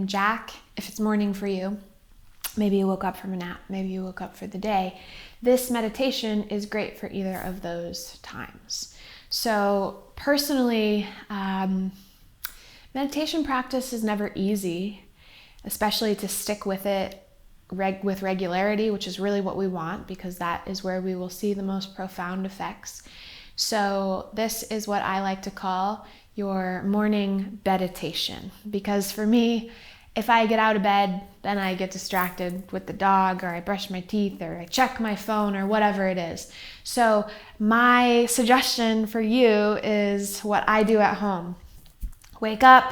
And Jacq, if it's morning for you, maybe you woke up from a nap, maybe you woke up for the day, this meditation is great for either of those times. So personally, meditation practice is never easy, especially to stick with it with regularity, which is really what we want, because that is where we will see the most profound effects. So this is what I like to call your morning meditation, because for me, if I get out of bed, then I get distracted with the dog, or I brush my teeth, or I check my phone, or whatever it is. So my suggestion for you is what I do at home. Wake up,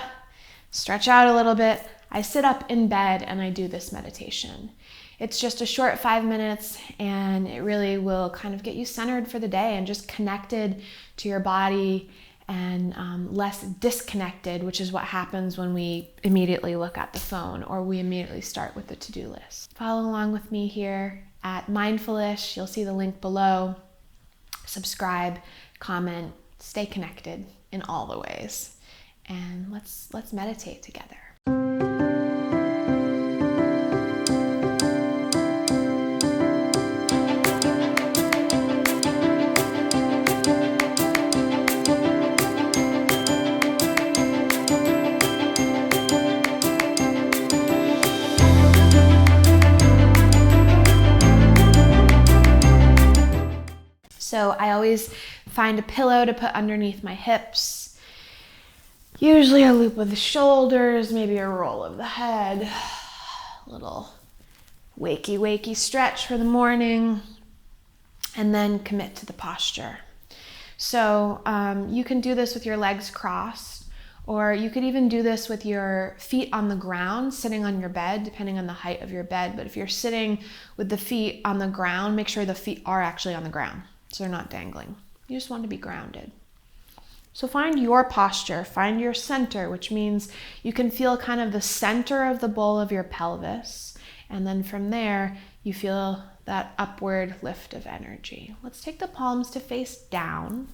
stretch out a little bit. I sit up in bed and I do this meditation. It's just a short 5 minutes, and it really will kind of get you centered for the day and just connected to your body and less disconnected, which is what happens when we immediately look at the phone or we immediately start with the to-do list. Follow along with me here at Mindfulish. You'll see the link below. Subscribe, comment, stay connected in all the ways. And let's meditate together. So I always find a pillow to put underneath my hips. Usually a loop of the shoulders, maybe a roll of the head, a little wakey stretch for the morning, and then commit to the posture. So you can do this with your legs crossed, or you could even do this with your feet on the ground, sitting on your bed, depending on the height of your bed. But if you're sitting with the feet on the ground, make sure the feet are actually on the ground, so they're not dangling. You just want to be grounded. So find your posture, find your center, which means you can feel kind of the center of the bowl of your pelvis. And then from there, you feel that upward lift of energy. Let's take the palms to face down.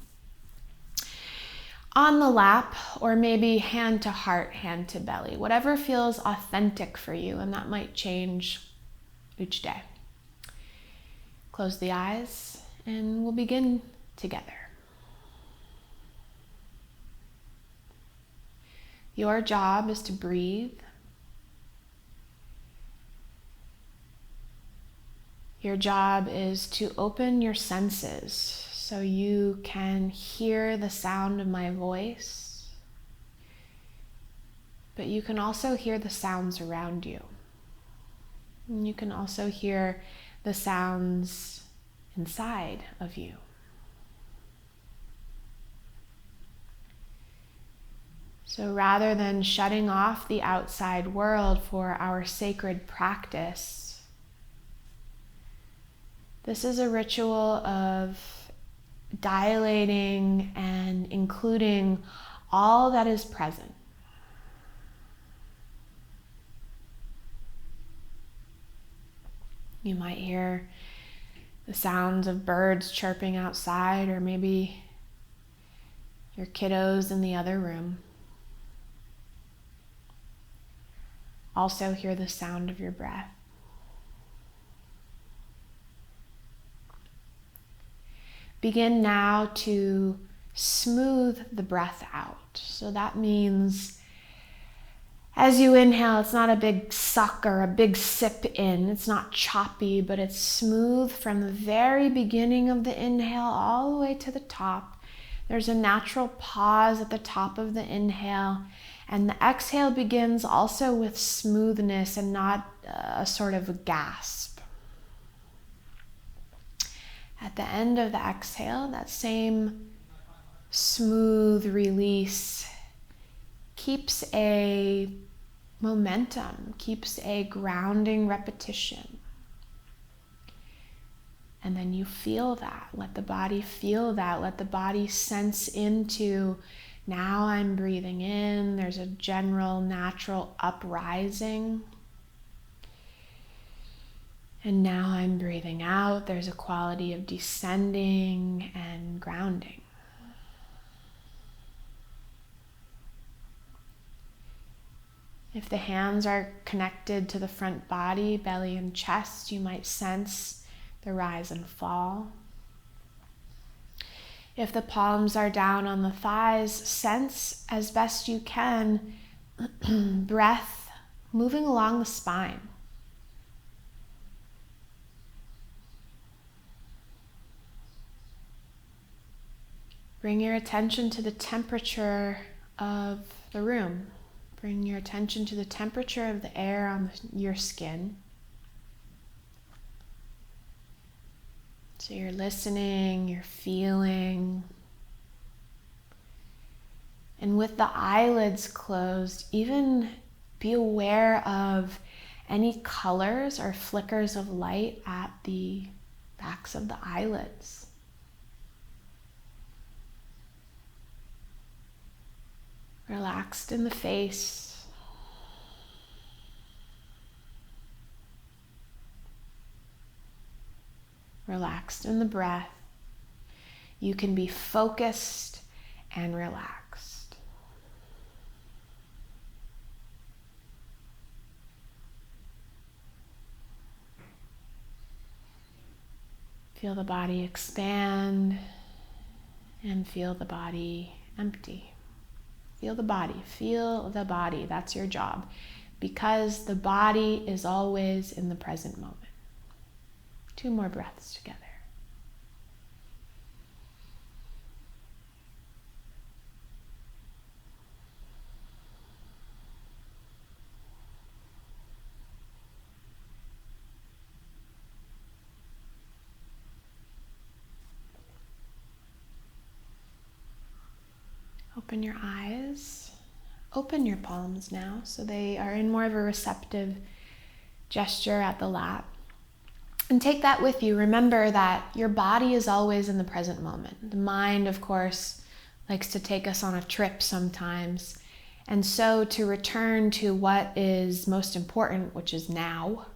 On the lap, or maybe hand to heart, hand to belly, whatever feels authentic for you, and that might change each day. Close the eyes, and we'll begin together. Your job is to breathe. Your job is to open your senses so you can hear the sound of my voice, but you can also hear the sounds around you. And you can also hear the sounds inside of you. So rather than shutting off the outside world for our sacred practice, this is a ritual of dilating and including all that is present. You might hear the sounds of birds chirping outside, or maybe your kiddos in the other room. Also hear the sound of your breath. Begin now to smooth the breath out. So that means as you inhale, it's not a big suck or a big sip in. It's not choppy, but it's smooth from the very beginning of the inhale all the way to the top. There's a natural pause at the top of the inhale, and the exhale begins also with smoothness and not a sort of a gasp. At the end of the exhale, that same smooth release keeps a momentum, keeps a grounding repetition. And then you feel that. Let the body feel that. Let the body sense into, now I'm breathing in. There's a general natural uprising. And now I'm breathing out. There's a quality of descending and grounding. If the hands are connected to the front body, belly and chest, you might sense the rise and fall. If the palms are down on the thighs, sense as best you can breath moving along the spine. Bring your attention to the temperature of the room. Bring your attention to the temperature of the air on your skin. So you're listening, you're feeling. And with the eyelids closed, even be aware of any colors or flickers of light at the backs of the eyelids. Relaxed in the face. Relaxed in the breath. You can be focused and relaxed. Feel the body expand and feel the body empty. Feel the body, that's your job, because the body is always in the present moment. 2 more breaths together. Open your eyes. Open your palms now so they are in more of a receptive gesture at the lap. And take that with you. Remember that your body is always in the present moment. The mind, of course, likes to take us on a trip sometimes. And so to return to what is most important, which is now,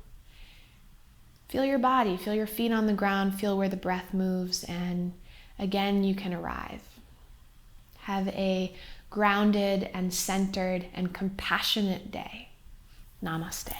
feel your body, feel your feet on the ground, feel where the breath moves, and again, you can arrive. Have a grounded and centered and compassionate day. Namaste.